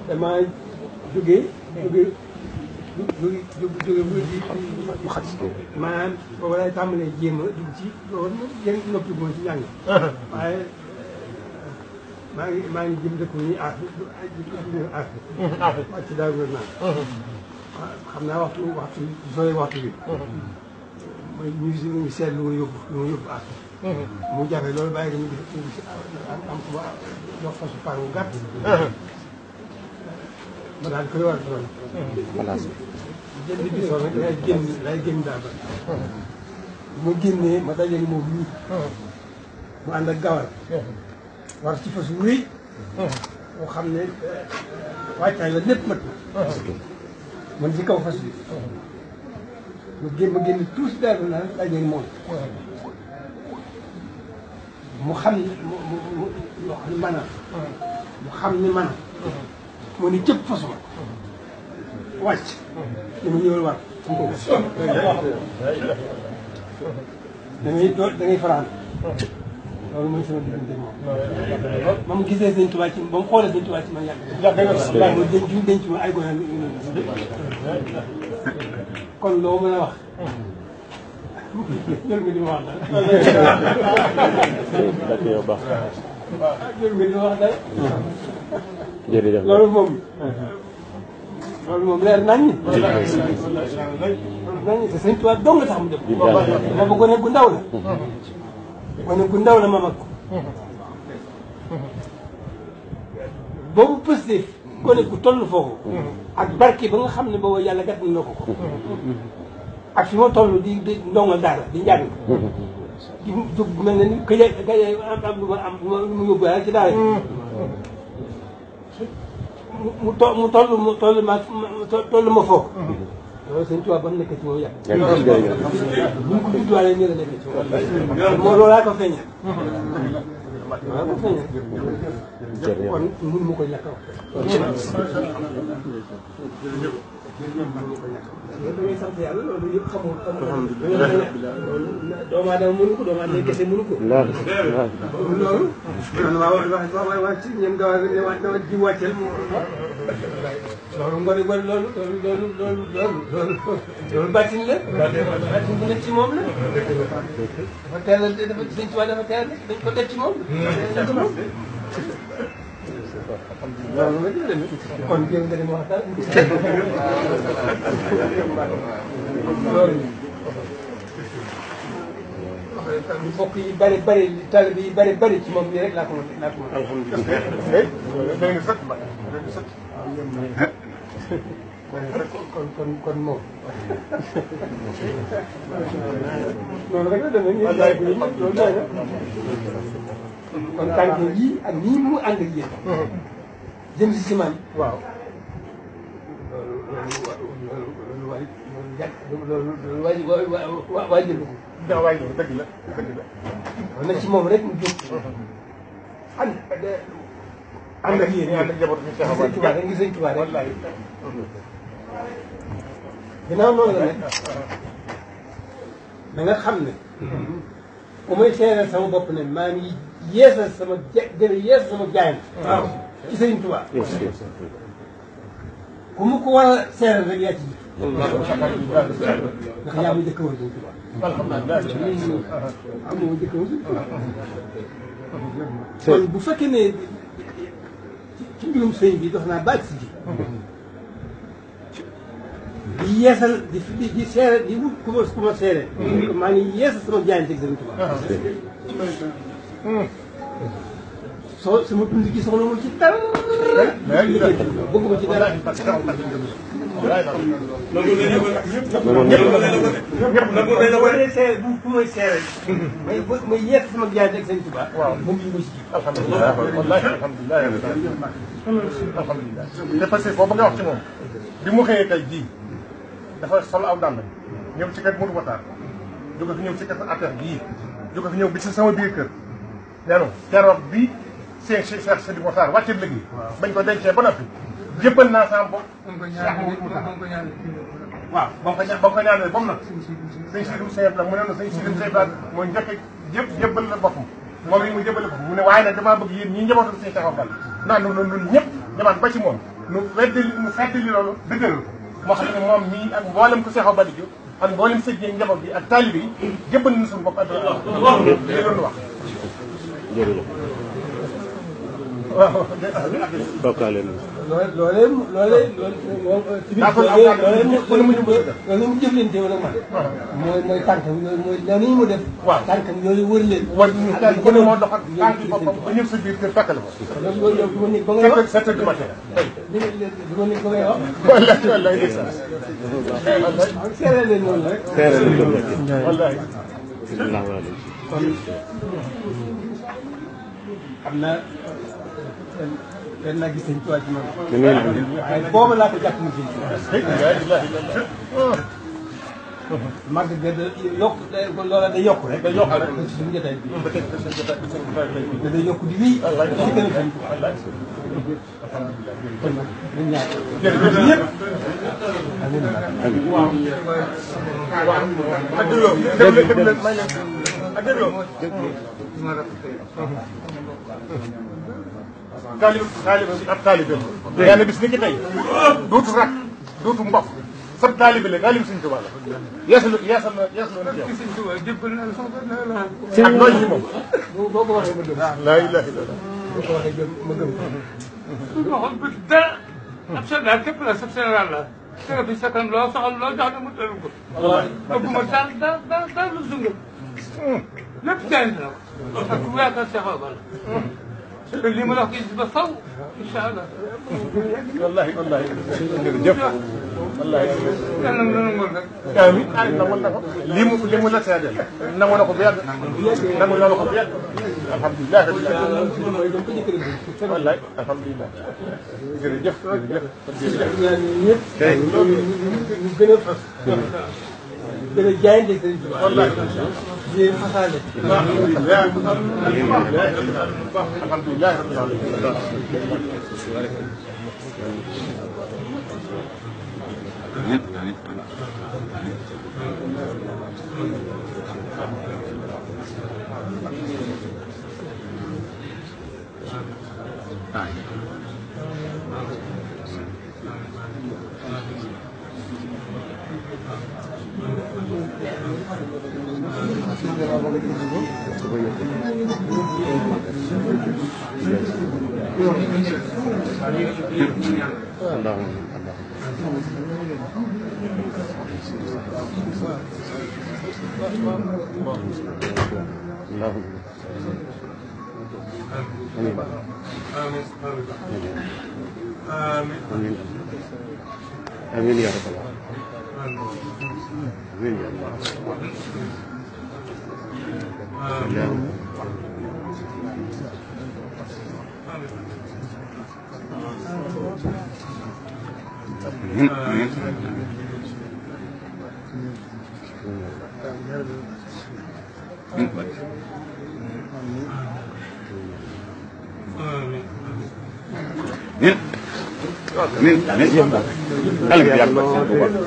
damaa jógee maanaam boobu lay tàmbalee jéem a dugg ci loolu yéen noppi gu ma ci jàng. waaye maa ngi jëm dëkk bu ñuy aar wàcc daal gouvernement xam naa waxtu sooy waxtu bi mooy ñu ngi seet lu ma yóbbu aar mu jafe loolu bàyyi ko ñu def am fu ma jox fasu par bu gàtt ma daal koy war a doon jënd bi soo rek lay génn daal ba ma génnee ma dajale moom nii mu ànd ak gawar war ci fas wu rëy moo xam ne wàccaay la lépp mat na man ci kaw fas bi ma génn tuuti daal naa daje moom mu xam ne mu maanaam mu xam ne man moo ni cëpp fas ma wàcc li ma ñëwal war da ngay faraan loolu mooy sama diggante moom. ba mu gisee Sëñ Tuubaa ci ba mu xoolee Sëñ Tuubaa ci man yàgg na. mu denc ma ay gone kon loo mën a wax. jël nga di ma wax dara. jël nga di ma wax dara. jërëjëf loolu moom leer naññ. naññ te Sëñ Tuubaa dong la tax mu def. ma ba gone gu ndaw la. gone gu ndaw la ma mag ko. boobu positif gone gu toll foofu. ak barke ba nga xam ne boobu yàlla gàtt na ko ko. ak fi ma toll di ndongal daara di njàng. di jóg mel ne ni que am lu ma yóbbu ci daara ji. mu toll ma foofu. loolu Sëñ Tuubaa ba mu nekk ci moom yàgg. bu ñu ko judduwaalee nii la nekk ci moom. moo loolaa ko feeñal. loolaa ko feeñal. kon mënu ma ko ñàkk a wax. da ngay sant yàlla loolu yëpp xamul. doomu aadama mënu ko doomu aadama kese mënu ko. loolu. man wax ci ñoom gaaw a ji wàcceel loolu ngone loolu bàttin la. bàttin bu nekk ci moom la. dafa teel a dafa Sëñ Tuubaa dafa teel dañ ko def ci moom. loolu la ñu demee kon jéem nga dem wax dara. loolu. mbokk yi bëri talib yi bëri ci moom bii rek laa ko mën. alhamdulilah. kon moom. loolu rek la demee ñu jaay ko yëpp loolu doy na. kon tànk yii ak nii mu ànd ak yéen. jëm si man. waaw. loolu waajal ko. daa waajal dëgg la. na ci moom rek mu jóg. ànd ak yéen ànd ak njaboot bi Sëñ Tuubaa rek ngi Sëñ Tuubaa rek. wallaay. ginnaaw noonu la nag da nga xam ne. bu may seeral sama bopp ne maa ngi yeesal sama yeesal sama jaayam. waaw ci Sëñ Tuubaa. ku mu ko war a seeral rek yaa ci jiitu. ndax yaa ma jëkk woon Sëñ Tuubaa. am na ma jëkk woon Sëñ Tuubaa. kon bu fekkee ne ci mbirum sëñ bi dox naa baat si ji. di yeesal di seere di wut ku ma seere. maa ngi yeesal sama jaayante ak Sëñ Tuubaa. sama dund gi soxla mu ci dara. bëgg ko ci dara. bu may seere may yeesal sama jaayante ak Sëñ Tuubaa. waaw moom yi ma si ji. alhamdulilah wallaahi alhamdulilah. alhamdulilah. te parce que foofu nga wax ci moom bi mu xëyee tey jii dafa sol aw dàll ñëw ci kër Modou Watar jóge fi ñëw ci kër affaire bii jóge fi ñëw bi ci sama biir kër nee na keroog bi Cheikh Sidi Watar wàcceeb léegi bañ ko dencee ba noppi jébbal naa sama bopp waaw ba nga ko ñaanee ba mu nag sëñ Sidi Seye la mu ne na sëñ Sidi Seye la mooy njëkk jébbal la boppam moom yi mu jébbale boppam mu ne waaye nag damaa bëgg yéen ñi njabootu sëñ Cheikh Fall naan ñun ñëpp demaat ba ci moom mu feddali loolu dëgëral moo xam ne moom mii ak mboolem ko Seexu Badiou ak mboolem sëñ yi njaboot bi ak taalibe yi jébbal na suñu bopp àdduna li doon wax. jërëjëf. waaw. bokkaale na. loolee mu jëflante woon ak man. mooy tànkam yooyu mooy noonu mu def. waaw tànkam yooyu wër leen. war ñu kenn ku ne moo dox ak tànk yi boppam ba ñëw sa biir kër fekk la ko. loolu yow du ma nekk ba ngay wax 7 heures du matin. du ma nekk ba ngay wax. wallahi wallahi ndeysaan. seere leen noonu rek. seere nañ ko rek. wallahi. kon xam naa kenn naa gis nañ ci waa ci man. waaye booba laa ko jàpp mu jëm. màgg ga da yokk loola day yokk rek. day yokk rek ci suñu jotaay bi. da day yokk di wéy. wallaay ci gën a fi. kon nag ñun ñaar. jërëjëf ñëpp. amiin. waaw. waaw. ak dégloo déglu leen may leen ak dégloo. taalibe bi ab taalibe la. yàlla bis ni ki tey duutu rak duutu mbokk sab taalibe la taalibe Sëñ Tuubaa la. yeesal na ci yow. ak nooy ci moom. boo ko waxee ma gëm. laa ilaaha illallaah. boo ko waxee ma gëm. waxoon bi dara. ab général képp la sab général la. tega fi sa kanam loo soxal loo jox ne mu tëru ko. waaw bëgguma daal lu sunge. lépp jaay na ko. ak ku yaakaar Seex Obal. te lii ma la wax kii ba faw incha allah. wallaahi wallaahi. jërëjëf. wallaahi. yàlla na nangoon rek. amiin nangoon na ko. li mu la seedeel. nangu na ko bu yàgg. nangu na ko bu yàgg. alhamdulilah. wallaahi alhamdulilah. jërëjëf jërëjëf. ñëpp. tey ñu gën a fas. gën a jaayante Sëriñ Tuubaa. wallaahi. di fasaale. alhamdulilah. alhamdulilah. Amin ya rabbal alamin. Amin ya Allah. Amin. Amin. Amin.